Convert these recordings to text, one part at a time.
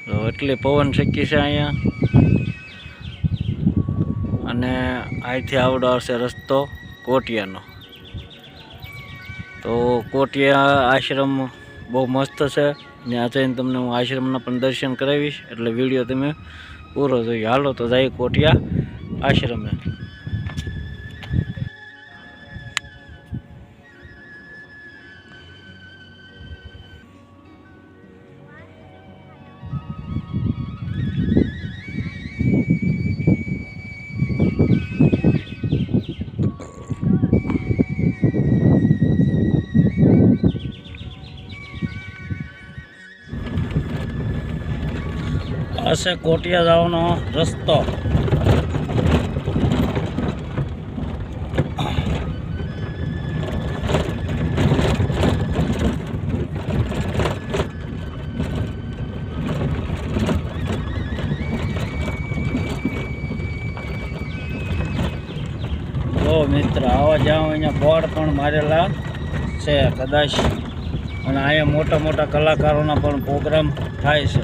તો એટલી પવન શકી છે અહીંયા, અને અહીંથી આવડો આવશે રસ્તો કોટિયાનો. તો કોટિયા આશ્રમ બહુ મસ્ત છે. ત્યાં જઈને તમને હું આશ્રમના પણ દર્શન કરાવીશ, એટલે વિડીયો તમે પૂરો જોઈએ. હાલો તો જાય કોટિયા આશ્રમે. આ છે કોટિયા જવાનો રસ્તો. જો મિત્ર, આવા જાઓ અહીંયા બોર્ડ પણ મારેલા છે કદાચ, અને અહીંયા મોટા મોટા કલાકારોના પણ પ્રોગ્રામ થાય છે.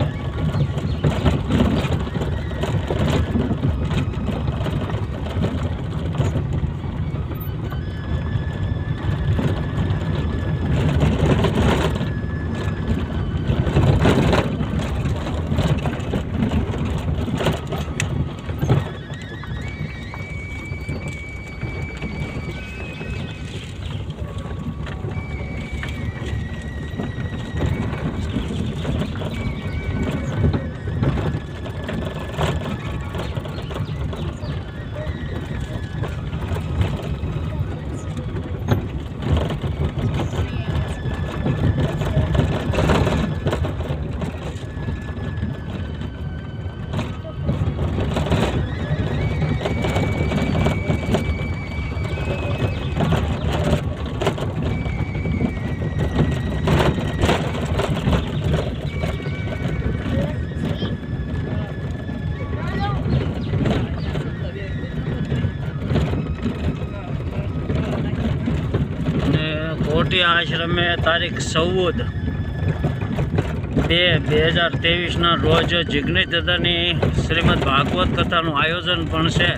કોટિયા આશ્રમે તારીખ 14/2/2023ના રોજ જિગ્નેશ દાદાની શ્રીમદ ભાગવત કથાનું આયોજન પણ છે.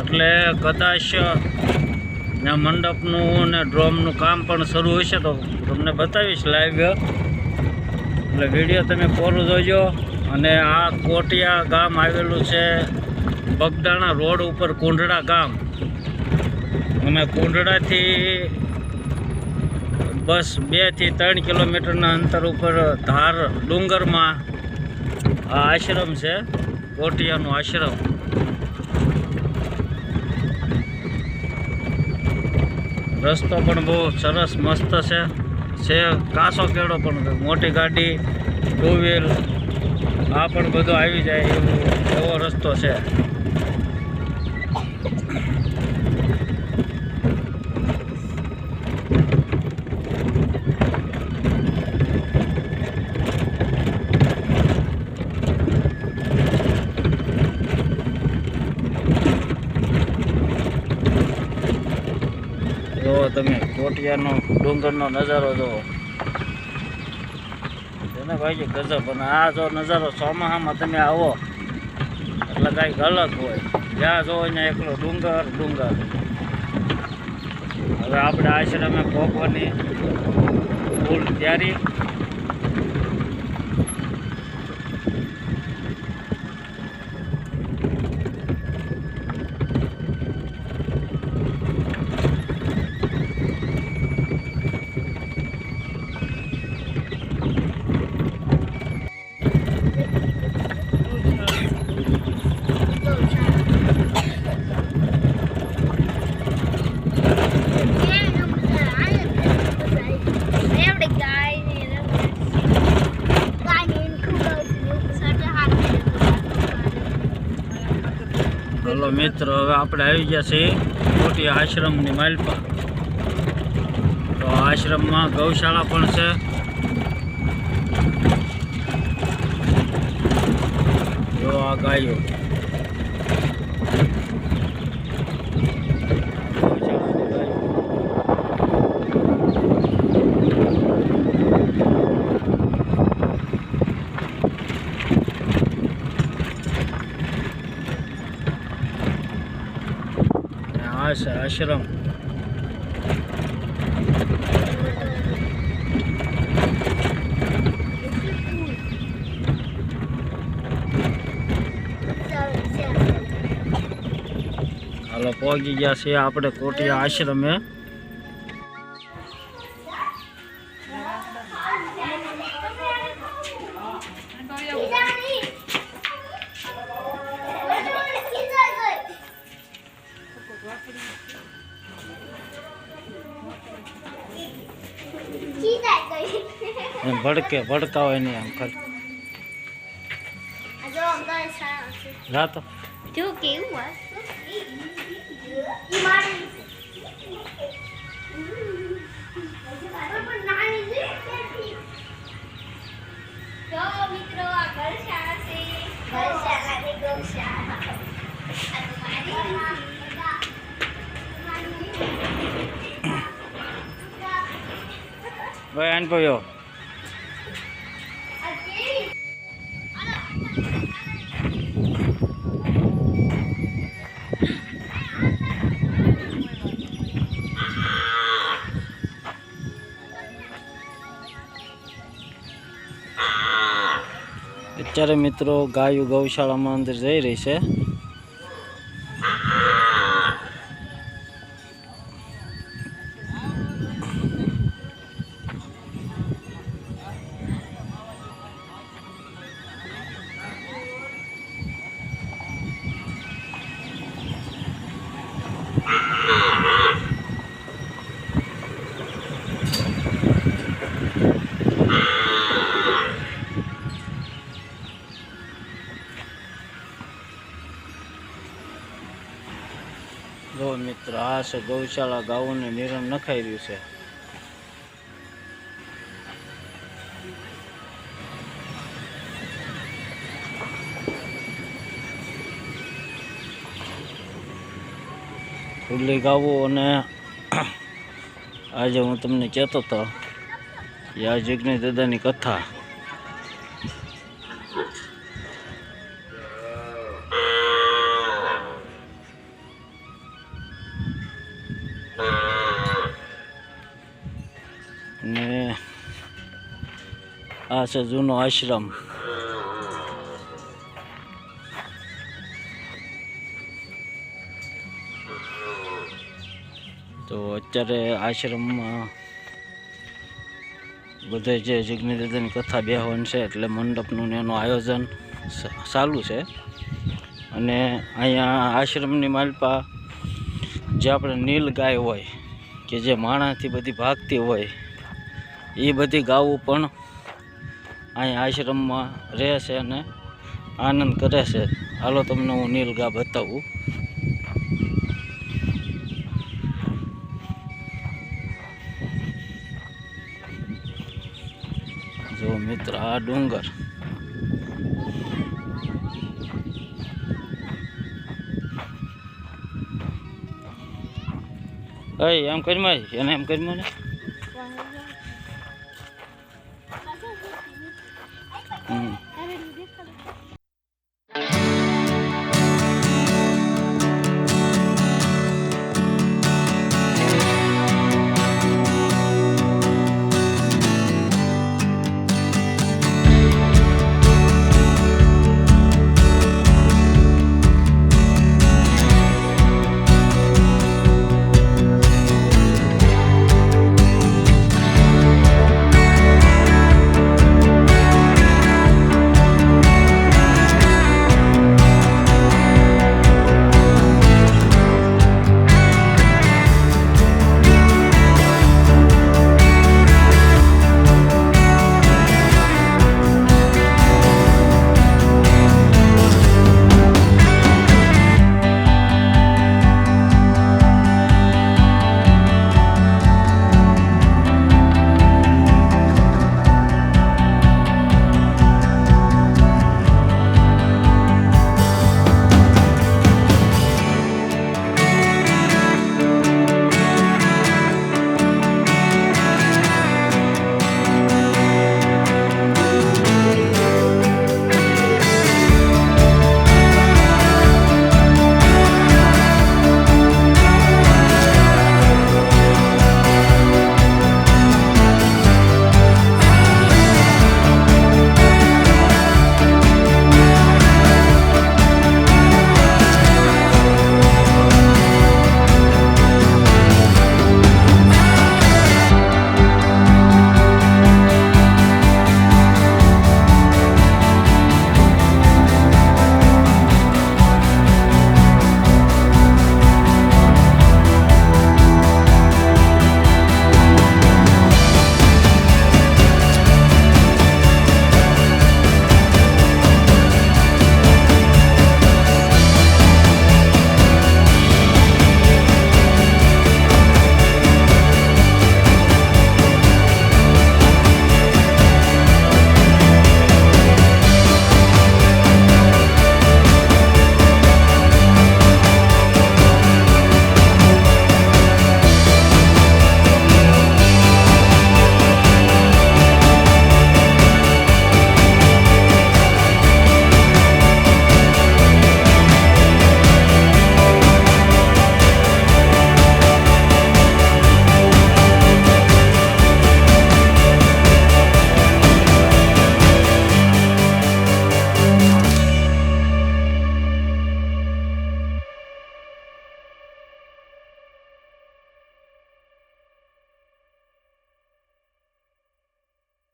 એટલે કદાચ મંડપનું ને ડ્રોમનું કામ પણ શરૂ હશે, તો તમને બતાવીશ લાઈવ. એટલે વિડીયો તમે પૂરું જોજો. અને આ કોટિયા ગામ આવેલું છે બગદાણા રોડ ઉપર, કુંડડા ગામ. અને કુંડડાથી બસ 2 થી 3 કિલોમીટરના અંતર ઉપર ધાર ડુંગરમાં આ આશ્રમ છે, કોટિયાનો આશ્રમ. રસ્તો પણ બહુ સરસ મસ્ત છે. કાસો કેળો પણ, મોટી ગાડી, 2 વ્હીલ, આ પણ બધું આવી જાય એવો રસ્તો છે. જો તમે કોટિયાનો ડુંગરનો નજારો જુઓ, એને ભાઈ ગજબ. અને આ જો નજારો ચોમાસામાં તમે આવો એટલે કાંઈક અલગ હોય. જ્યાં જો અહીંયા એકલો ડુંગર. હવે આપણે આશ્રમે પહોંચવાની ફૂલ તૈયારી. હલો મિત્રો, હવે આપણે આવી ગયા છીએ કોટિયા આશ્રમની માલપા. તો આશ્રમમાં ગૌશાળા પણ છે. જો આ ગાયો, છે આશ્રમ. હાલો પહોંચી ગયા છીએ આપણે કોટિયા આશ્રમે. એમ ભડકાવે નહીં આમ ખાલી રાતો જો કેવું મિત્રો આ ગૌશાળા છે. ગૌશાળા ને ગૌશાળા ભાઈ આન પયો અત્યારે મિત્રો ગાયું ગૌશાળામાં અંદર જઈ રહી છે. જો મિત્રો આ છે ગૌશાળા. ગાયોને નિરણ નખાઈ રહ્યું છે. ખુલ્લી ગાવો. અને આજે હું તમને કહેતો હતો કે આ જિગ્નેશ દાદાની કથા ને આ છે જૂનો આશ્રમ. તો અત્યારે આશ્રમમાં બધે જે જિગ્નેશ દાદાની કથા બેહવાની છે એટલે મંડપનું ને એનું આયોજન ચાલુ છે. અને અહીંયા આશ્રમની માલપા જે આપણે નીલ ગાય હોય કે જે માણસથી બધી ભાગતી હોય એ બધી ગાવું પણ અહીંયા આશ્રમમાં રહે છે અને આનંદ કરે છે. હાલો તમને હું નીલગા બતાવું. જો મિત્ર આ ડુંગર એમ કરીમાં એને એમ કરીમાં ને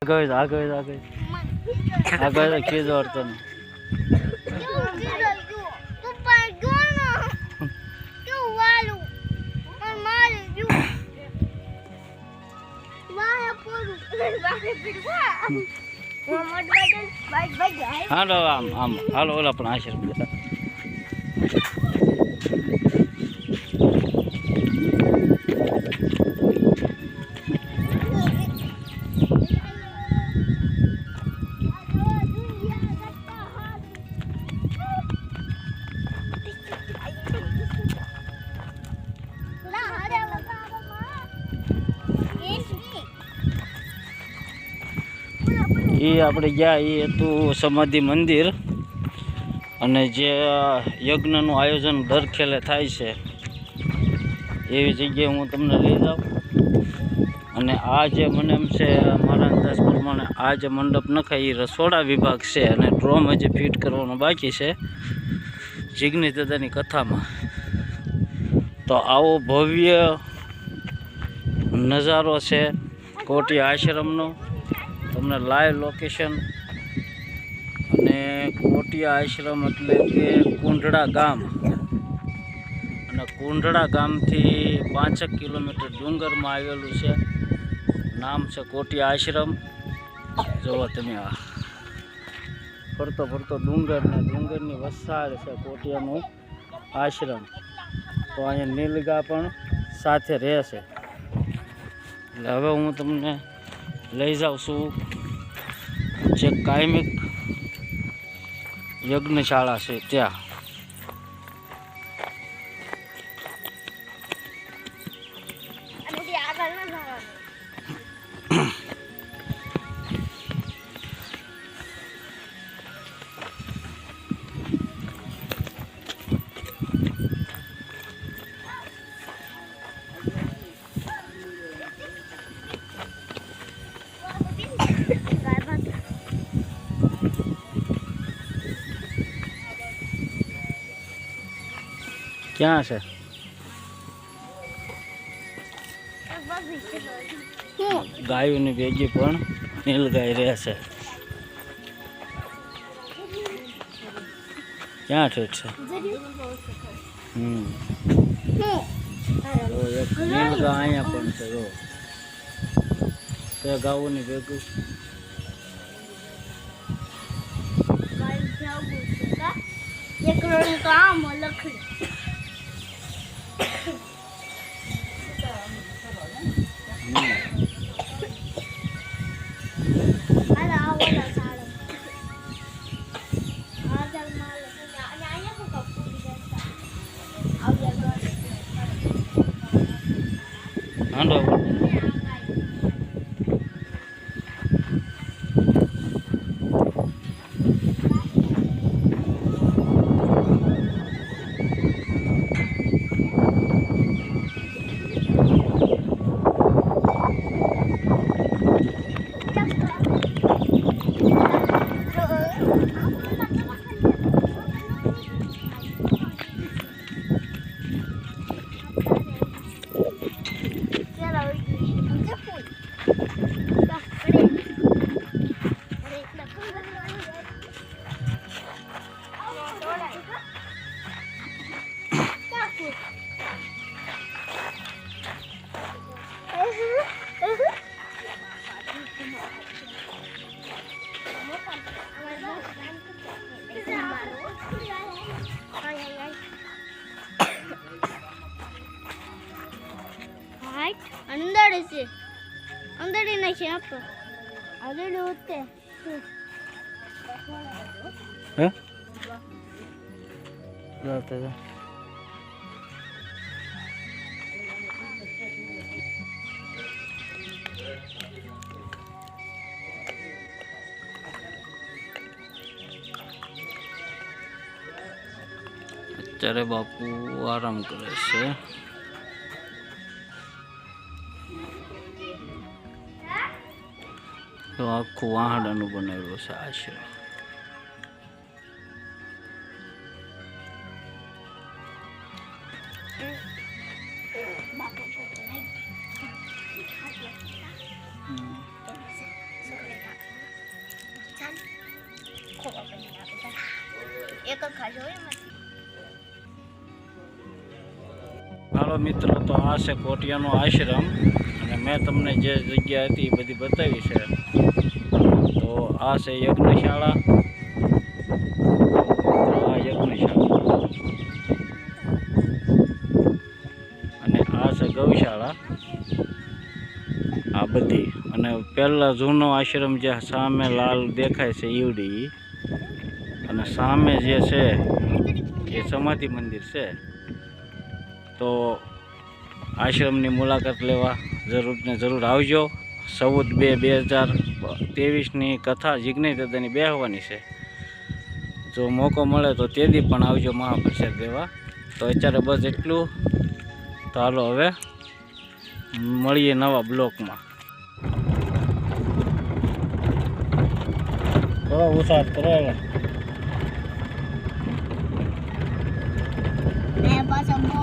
આગળ કીધું અર્થન હાલો આમ હાલો ઓલા પણ આશીર્વાદ દેતા એ આપણે ગયા એ હતું સમાધિ મંદિર અને જે યજ્ઞનું આયોજન દર ખેલે થાય છે એવી જગ્યાએ હું તમને લઈ જાઉં અને આ જે મને એમ છે મારા અંદાજ પ્રમાણે આ જે મંડપ નખાય એ રસોડા વિભાગ છે અને ડ્રોમ હજી ફિટ કરવાનો બાકી છે જીગ્ની દાદાની કથામાં. તો આવો ભવ્ય નજારો છે કોટી આશ્રમનો. તમને લાઈવ લોકેશન અને કોટિયા આશ્રમ એટલે કે કુંડળા ગામ અને કુંડળા ગામથી 5 કિલોમીટર ડુંગરમાં આવેલું છે. નામ છે કોટિયા આશ્રમ. જુઓ તમે આ ફરતો ફરતો ડુંગર ને ડુંગરની વસાળ છે કોટિયાનું આશ્રમ. તો અહીંયા નીલગા પણ સાથે રહેશે. એટલે હવે હું તમને લઈ જાઉં છું જે કાયમિક યજ્ઞશાળા છે ત્યાં. ક્યાં છે ગાયોની ભેગી પણ નીલગાય રહેશે. ક્યાં ઠેઠ છે? એક નીલગા અહીંયા પણ છે. જો તે ગાયોની ભેગું હાંડો અંદર છે અંદર નથી આપો આગળ હોતે હે જાતે જા અત્યારે બાપુ આરામ કરે છે. તો આખું વાહડાનું બનાવેલું છે આશ્રમ. એક જ ખાજો એમાં. હાલો મિત્રો, તો આ છે કોટિયાનો આશ્રમ અને મેં તમને જે જગ્યા હતી એ બધી બતાવી છે. તો આ છે યજ્ઞશાળા, આ યજ્ઞશાળા અને આ છે ગૌશાળા. આ બધી અને પહેલા જૂનો આશ્રમ જે સામે લાલ દેખાય છે ઈવડી, અને સામે જે છે એ સમાધિ મંદિર છે. તો આશ્રમની મુલાકાત લેવા જરૂર ને જરૂર આવજો. 14/2/2023ની કથા જિજ્ઞેશ દાદાની બેહવાની છે. જો મોકો મળે તો તે દી પણ આવજો મહાપ્રસાદ દેવા. તો અત્યારે બસ એટલું. તો હાલો હવે મળીએ નવા બ્લોકમાં. કરો ઉતાર કરો. મેં પાછો બહુ